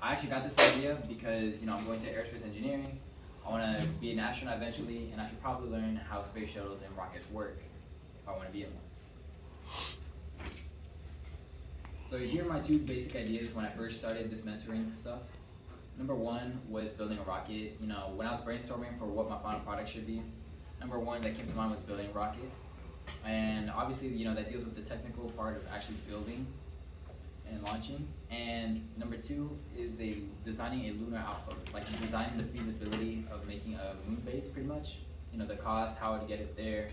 I actually got this idea because I'm going to aerospace engineering. I want to be an astronaut eventually, and I should probably learn how space shuttles and rockets work if I want to be in one. So here are my two basic ideas when I first started this mentoring stuff. Number one was building a rocket. When I was brainstorming for what my final product should be, number one that came to mind was building a rocket. And obviously, that deals with the technical part of actually building and launching. And number two is designing a lunar outpost, like designing the feasibility of making a moon base, pretty much. The cost, how to get it there,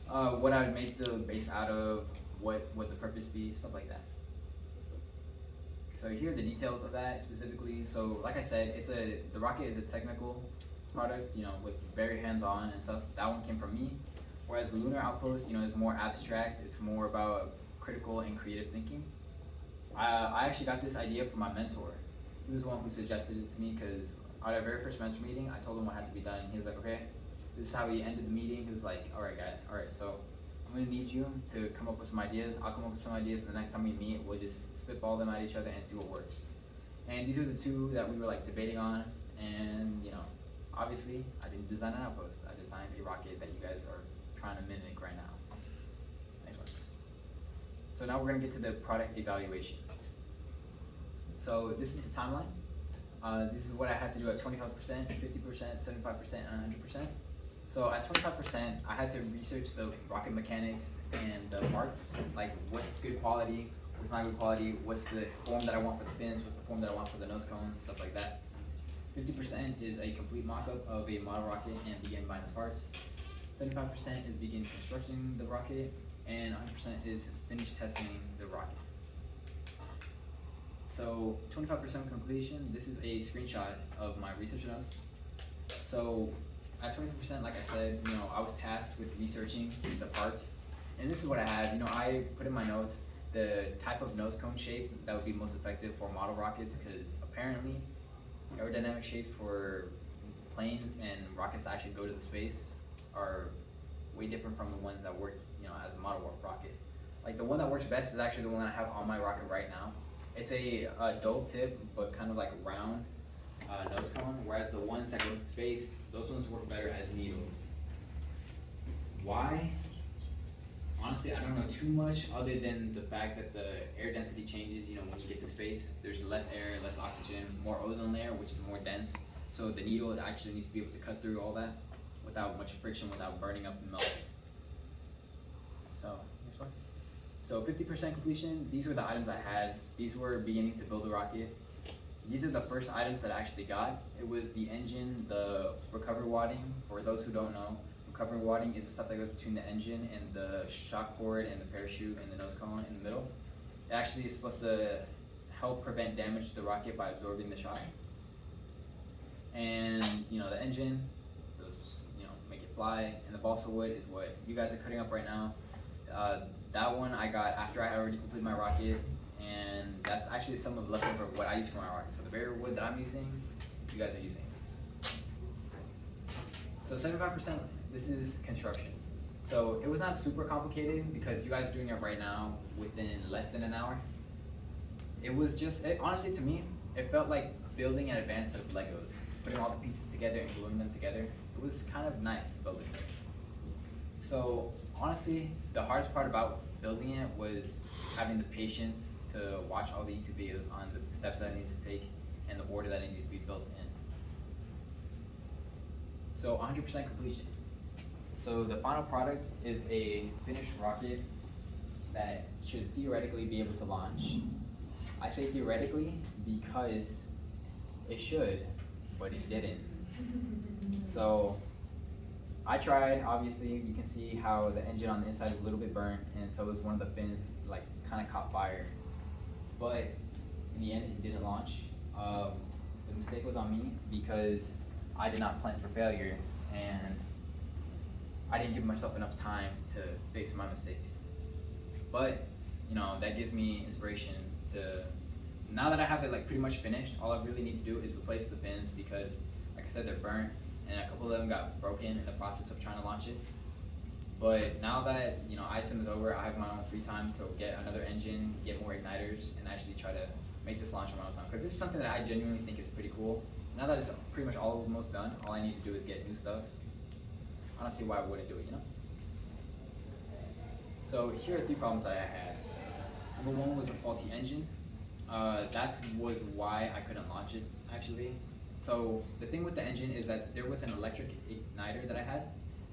what I would make the base out of, what the purpose be, stuff like that. So here are the details of that specifically. So like I said, the rocket is a technical product, with very hands-on and stuff. That one came from me. Whereas the lunar outpost, is more abstract. It's more about critical and creative thinking. I actually got this idea from my mentor. He was the one who suggested it to me because at our very first mentor meeting, I told him what had to be done. He was like, okay, this is how he ended the meeting. He was like, all right, guy, all right, so I'm gonna need you to come up with some ideas. I'll come up with some ideas, and the next time we meet, we'll just spitball them at each other and see what works. And these are the two that we were debating on, and obviously, I didn't design an outpost. I designed a rocket that you guys are trying to mimic right now. Anyway. So now we're gonna get to the product evaluation. So this is the timeline. This is what I had to do at 25%, 50%, 75%, and 100%. So at 25%, I had to research the rocket mechanics and the parts, like what's good quality, what's not good quality, what's the form that I want for the fins, what's the form that I want for the nose cone, stuff like that. 50% is a complete mock-up of a model rocket and begin buying the parts. 75% is begin constructing the rocket, and 100% is finish testing the rocket. So 25% completion, this is a screenshot of my research notes. So at 20%, like I said, I was tasked with researching the parts, and this is what I had. I put in my notes the type of nose cone shape that would be most effective for model rockets, because apparently aerodynamic shapes for planes and rockets that actually go to the space are way different from the ones that work, as a model rocket. Like the one that works best is actually the one I have on my rocket right now. It's a dull tip, but kind of like round nose cone, whereas the ones that go to space, those ones work better as needles. Why? Honestly, I don't know too much other than the fact that the air density changes, when you get to space. There's less air, less oxygen, more ozone layer, which is more dense. So the needle actually needs to be able to cut through all that without much friction, without burning up and melting. So, next one. So 50% completion, these were the items I had. These were beginning to build the rocket. These are the first items that I actually got. It was the engine, the recovery wadding. For those who don't know, recovery wadding is the stuff that goes between the engine and the shock cord and the parachute and the nose cone in the middle. It actually is supposed to help prevent damage to the rocket by absorbing the shock. And the engine, those make it fly. And the balsa wood is what you guys are cutting up right now. That one I got after I already completed my rocket, and that's actually some of the leftover what I use for my rocket. So the bare wood that I'm using, you guys are using. So 75%, this is construction. So it was not super complicated because you guys are doing it right now within less than an hour. It was just, honestly to me, it felt like building an advanced set of Legos, putting all the pieces together and gluing them together. It was kind of nice to build it. So honestly, the hardest part about building it was having the patience to watch all the YouTube videos on the steps that I need to take and the order that I need to be built in. So 100% completion. So the final product is a finished rocket that should theoretically be able to launch. I say theoretically because it should, but it didn't. So I tried, obviously. You can see how the engine on the inside is a little bit burnt, and so is one of the fins, kind of caught fire. But in the end, it didn't launch. The mistake was on me because I did not plan for failure, and I didn't give myself enough time to fix my mistakes. But that gives me inspiration to, now that I have it pretty much finished, all I really need to do is replace the fins because, like I said, they're burnt, and a couple of them got broken in the process of trying to launch it. But now that ISM is over, I have my own free time to get another engine, get more igniters, and actually try to make this launch on my own time, because this is something that I genuinely think is pretty cool. Now that it's pretty much almost done, all I need to do is get new stuff. I don't see why I wouldn't do it, you know? So here are 3 problems that I had. Number 1 was a faulty engine. That was why I couldn't launch it, actually. So the thing with the engine is that there was an electric igniter that I had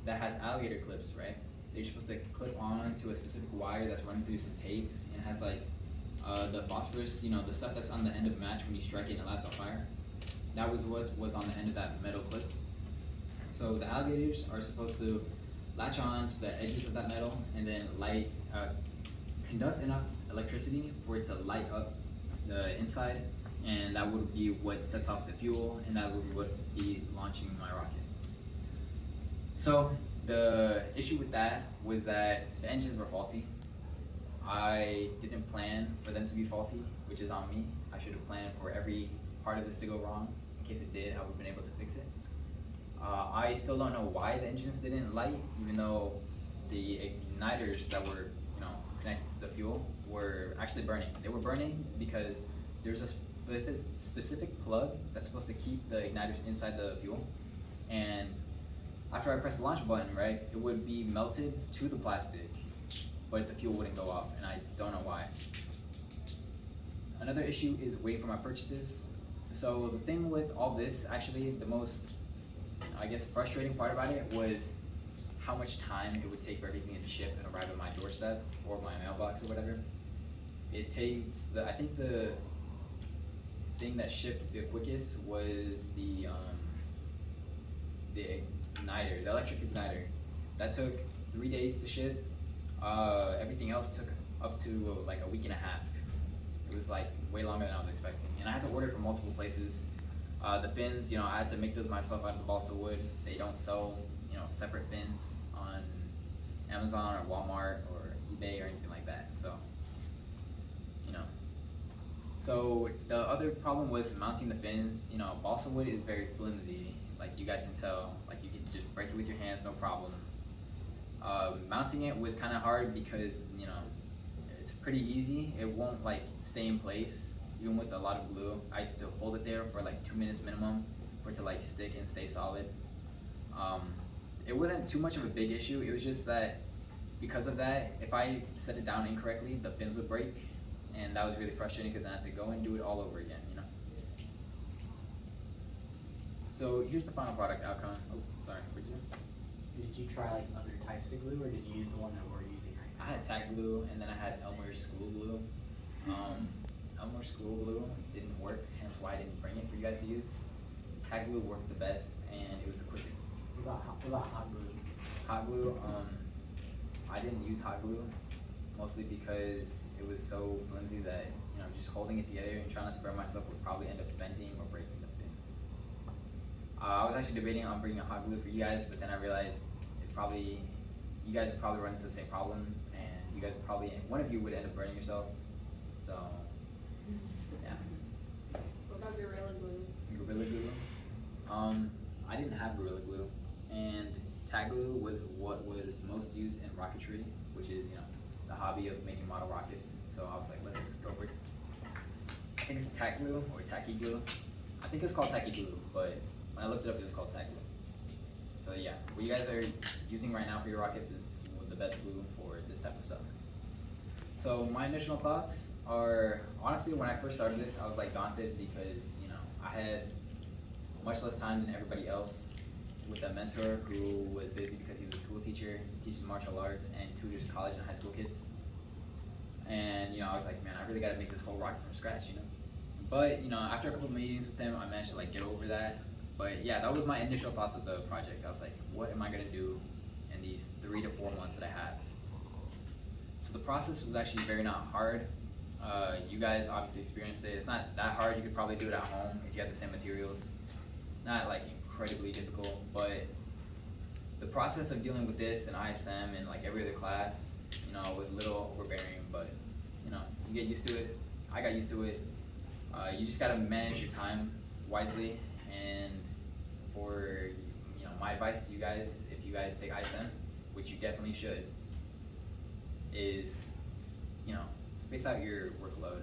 that has alligator clips, right? They're supposed to clip on to a specific wire that's running through some tape, and has like the phosphorus, you know, the stuff that's on the end of the match when you strike it and it lights on fire. That was what was on the end of that metal clip. So the alligators are supposed to latch on to the edges of that metal and then conduct enough electricity for it to light up the inside, and that would be what sets off the fuel, and that would be launching my rocket. So the issue with that was that the engines were faulty. I didn't plan for them to be faulty, which is on me. I should have planned for every part of this to go wrong. In case it did, I would have been able to fix it. I still don't know why the engines didn't light, even though the igniters that were, you know, connected to the fuel were actually burning. They were burning because there's a specific plug that's supposed to keep the igniters inside the fuel, and after I press the launch button, right, it would be melted to the plastic, but the fuel wouldn't go off, and I don't know why. Another issue is waiting for my purchases. So the thing with all this, actually, the most, I guess, frustrating part about it was how much time it would take for everything to ship and arrive at my doorstep or my mailbox or whatever. It takes I think the thing that shipped the quickest was the igniter, the electric igniter. That took 3 days to ship. Everything else took up to like a week and a half. It was like way longer than I was expecting, and I had to order from multiple places. The fins, you know, I had to make those myself out of the balsa wood. They don't sell, you know, separate fins on Amazon or Walmart or eBay or anything like that. So, you know. So the other problem was mounting the fins. You know, balsa wood is very flimsy. Like you guys can tell, like you can just break it with your hands, no problem. Mounting it was kind of hard because, you know, it's pretty easy. It won't like stay in place, even with a lot of glue. I have to hold it there for like 2 minutes minimum for it to like stick and stay solid. It wasn't too much of a big issue. It was just that because of that, if I set it down incorrectly, the fins would break, and that was really frustrating because I had to go and do it all over again, you know. So here's the final product outcome. Oh, sorry, what'd you say? Did you try like other types of glue, or did you use the one that we're using right now? I had tack glue, and then I had Elmer's school glue. Elmer's school glue didn't work, hence why I didn't bring it for you guys to use. Tack glue worked the best, and it was the quickest. What about hot glue? Hot glue, I didn't use hot glue, mostly because it was so flimsy that, you know, just holding it together and trying not to burn myself would probably end up bending or breaking the fins. I was actually debating on bringing a hot glue for you guys, but then I realized you guys would probably run into the same problem, and you guys would probably, one of you would end up burning yourself. So, yeah. What about Gorilla Glue? Gorilla Glue? I didn't have Gorilla Glue, and tack glue was what was most used in rocketry, which is, you know, the hobby of making model rockets. So I was like, let's go for it. I think it's tack glue or tacky glue. I think it's called tacky glue, but when I looked it up, it was called tack glue. So yeah, what you guys are using right now for your rockets is the best glue for this type of stuff. So my initial thoughts are, honestly, when I first started this, I was like daunted because, you know, I had much less time than everybody else with a mentor who was busy because he was a school teacher, he teaches martial arts and tutors college and high school kids. And, you know, I was like, man, I really got to make this whole rocket from scratch, you know. But, you know, after a couple of meetings with him, I managed to like get over that. But yeah, that was my initial thoughts of the project. I was like, what am I gonna do in these 3 to 4 months that I have? So the process was actually very not hard. You guys obviously experienced it. It's not that hard. You could probably do it at home if you have the same materials. Not like incredibly difficult, but the process of dealing with this in ISM and like every other class, you know, was a little overbearing, but you know, you get used to it. I got used to it. You just gotta manage your time wisely, and for, you know, my advice to you guys, if you guys take ISM, which you definitely should, is, you know, space out your workload.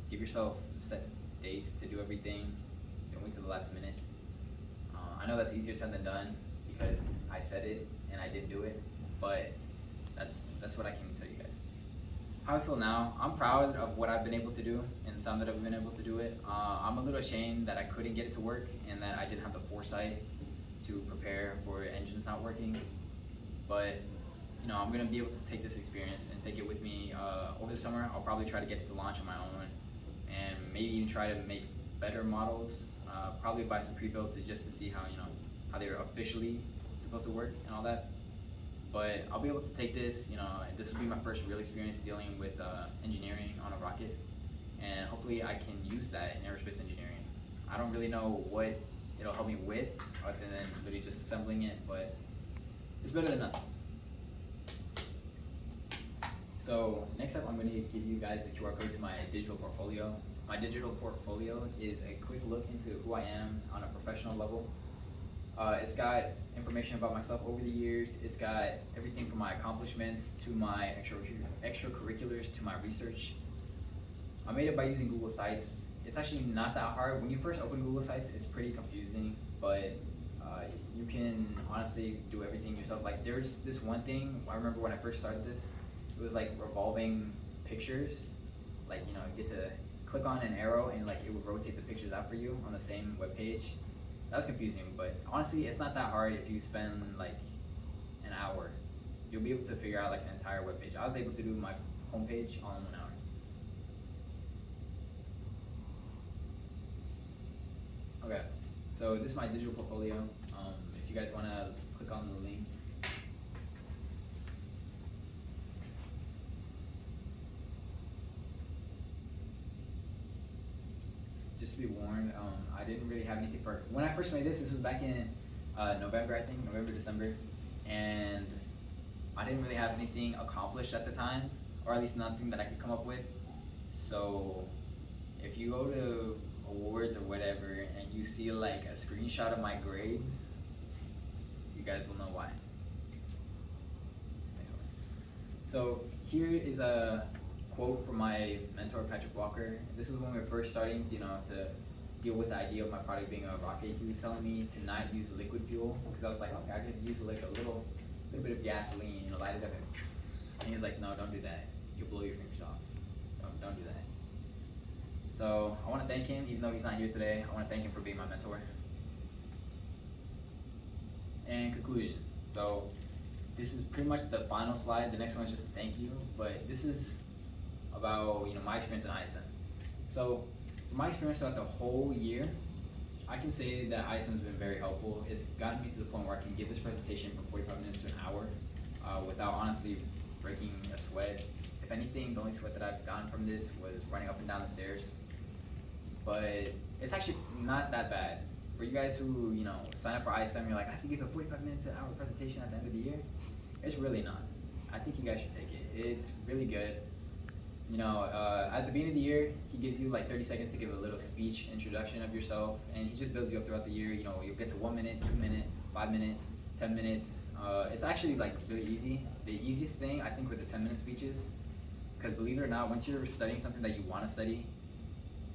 give yourself set dates to do everything. Don't wait till the last minute. I know that's easier said than done because I said it and I didn't do it, but that's what I can tell you guys. How I feel now, I'm proud of what I've been able to do and some that I've been able to do it. I'm a little ashamed that I couldn't get it to work and that I didn't have the foresight to prepare for engines not working. But you know, I'm gonna be able to take this experience and take it with me over the summer. I'll probably try to get it to launch on my own and maybe even try to make better models. Probably buy some pre-built just to see how, you know, how they're officially supposed to work and all that. But I'll be able to take this, you know, this will be my first real experience dealing with engineering on a rocket, and hopefully I can use that in aerospace engineering. I don't really know what it'll help me with other than literally just assembling it, but it's better than nothing. So next up, I'm going to give you guys the QR code to my digital portfolio. My digital portfolio is a quick look into who I am on a professional level. It's got information about myself over the years. It's got everything from my accomplishments to my extracurriculars to my research. I made it by using Google Sites. It's actually not that hard. When you first open Google Sites, it's pretty confusing, but you can honestly do everything yourself. Like there's this one thing, I remember when I first started this, it was like revolving pictures. Like, you know, you get to click on an arrow and like it would rotate the pictures out for you on the same web page. That was confusing, but honestly, it's not that hard if you spend like an hour. You'll be able to figure out like an entire web page. I was able to do my homepage all in 1 hour. Okay, so this is my digital portfolio. If you guys want to click on the link. Just to be warned, I didn't really have anything for, when I first made this was back in November, I think, November, December, and I didn't really have anything accomplished at the time, or at least nothing that I could come up with. So if you go to awards or whatever and you see like a screenshot of my grades, you guys will know why. So here is a quote from my mentor, Patrick Walker. This was when we were first starting to, you know, to deal with the idea of my product being a rocket. He was telling me to not use liquid fuel because I was like, okay, I could use like a little bit of gasoline, you know, light it up, and he was like, no, don't do that. You'll blow your fingers off. Don't do that. So I want to thank him, even though he's not here today. I want to thank him for being my mentor. And conclusion. So this is pretty much the final slide. The next one is just a thank you, but this is about, you know, my experience in ISM. So from my experience throughout the whole year, I can say that ISM has been very helpful. It's gotten me to the point where I can give this presentation from 45 minutes to an hour without honestly breaking a sweat. If anything, the only sweat that I've gotten from this was running up and down the stairs. But it's actually not that bad. For you guys who, you know, sign up for ISM, you're like, I have to give a 45 minutes to an hour presentation at the end of the year. It's really not. I think you guys should take it. It's really good. You know, at the beginning of the year, he gives you like 30 seconds to give a little speech introduction of yourself, and he just builds you up throughout the year. You know, you'll get to 1 minute, 2 minute, 5 minute, 10 minutes. It's actually like really easy. The easiest thing I think with the 10-minute speeches, because believe it or not, once you're studying something that you want to study,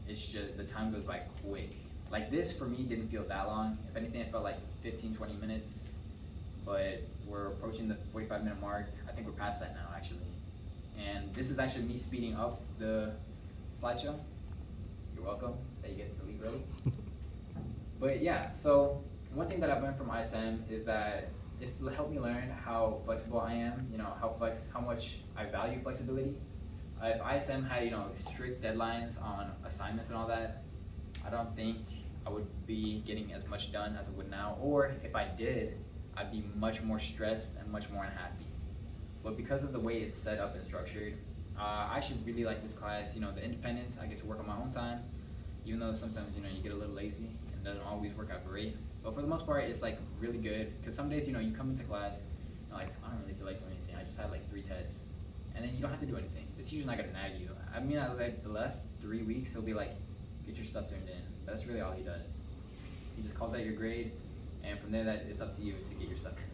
it's just, the time goes by quick. Like this for me didn't feel that long. If anything, it felt like 15-20 minutes, but we're approaching the 45-minute mark. I think we're past that now, actually. And this is actually me speeding up the slideshow. You're welcome that you get to leave early. But yeah, so one thing that I've learned from ISM is that it's helped me learn how flexible I am, you know, how much I value flexibility. If ISM had, you know, strict deadlines on assignments and all that, I don't think I would be getting as much done as I would now. Or if I did, I'd be much more stressed and much more unhappy. But because of the way it's set up and structured, I actually really like this class. You know, the independence, I get to work on my own time, even though sometimes, you know, you get a little lazy and it doesn't always work out great. But for the most part, it's like really good, because some days, you know, you come into class, you're like, I don't really feel like doing anything. I just had like 3 tests, and then you don't have to do anything. The teacher's not gonna nag you. I mean, I like the last 3 weeks, he'll be like, get your stuff turned in. That's really all he does. He just calls out your grade, and from there, that it's up to you to get your stuff in.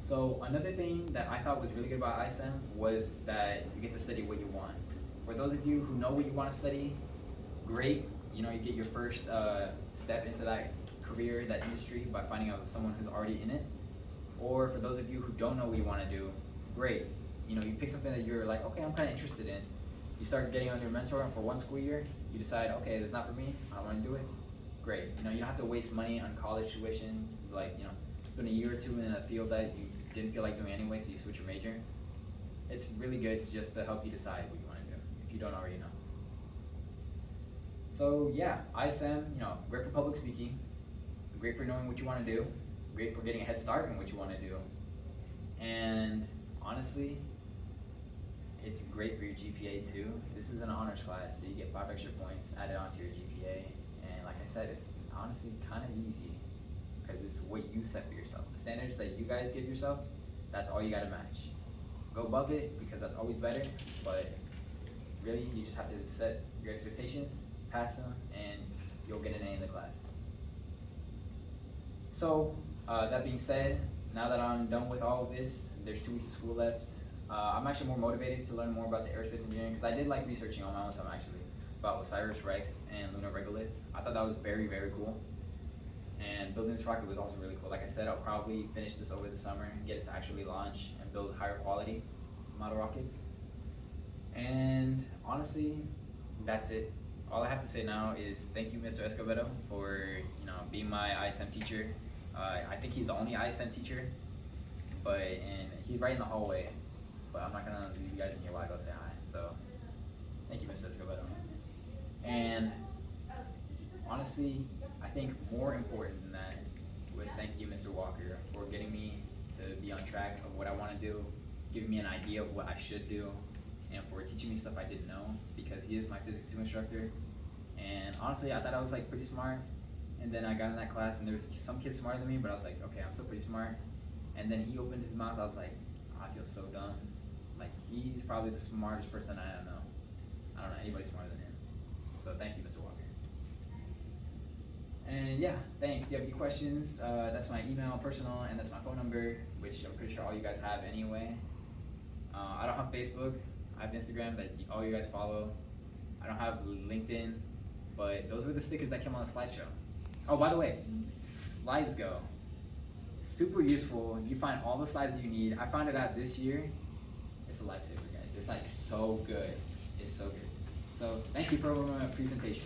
So another thing that I thought was really good about ISM was that you get to study what you want. For those of you who know what you want to study, great. You know, you get your first step into that career, that industry, by finding out someone who's already in it. Or for those of you who don't know what you want to do, great. You know, you pick something that you're like, okay, I'm kind of interested in. You start getting on your mentor, and for 1 school year, you decide, okay, that's not for me, I don't want to do it. Great. You know, you don't have to waste money on college tuition, like, you know, spend a year or two in a field that you didn't feel like doing anyway, so you switch your major. It's really good just to help you decide what you want to do, if you don't already know. So yeah, ISM, you know, great for public speaking, great for knowing what you want to do, great for getting a head start in what you want to do, and honestly, it's great for your GPA too. This is an honors class, so you get 5 extra points added onto your GPA, and like I said, it's honestly kind of easy, because it's what you set for yourself. The standards that you guys give yourself, that's all you gotta match. Go above it, because that's always better, but really, you just have to set your expectations, pass them, and you'll get an A in the class. So, that being said, now that I'm done with all of this, there's 2 weeks of school left. I'm actually more motivated to learn more about the aerospace engineering, because I did like researching on my own time actually, about OSIRIS-REx and lunar regolith. I thought that was very, very cool. And building this rocket was also really cool. Like I said, I'll probably finish this over the summer and get it to actually launch and build higher quality model rockets. And honestly, that's it. All I have to say now is thank you, Mr. Escobedo, for being my ISM teacher. I think he's the only ISM teacher, and he's right in the hallway. But I'm not gonna leave you guys in here while I go say hi. So thank you, Mr. Escobedo. And honestly, I think more important than that was thank you, Mr. Walker, for getting me to be on track of what I want to do, giving me an idea of what I should do, and for teaching me stuff I didn't know, because he is my physics 2 instructor. And honestly, I thought I was like pretty smart, and then I got in that class and there was some kids smarter than me, but I was like, okay, I'm still pretty smart. And then he opened his mouth, I was like, oh, I feel so dumb. Like, he's probably the smartest person I know. I don't know anybody smarter than him. So thank you, Mr. Walker. And yeah, thanks. Do you have any questions? That's my email, personal, and that's my phone number, which I'm pretty sure all you guys have anyway. I don't have Facebook. I have Instagram that all you guys follow. I don't have LinkedIn, but those were the stickers that came on the slideshow. Oh, by the way, SlidesGo. Super useful. You find all the slides you need. I found it out this year. It's a lifesaver, guys. It's like so good. It's so good. So thank you for my presentation.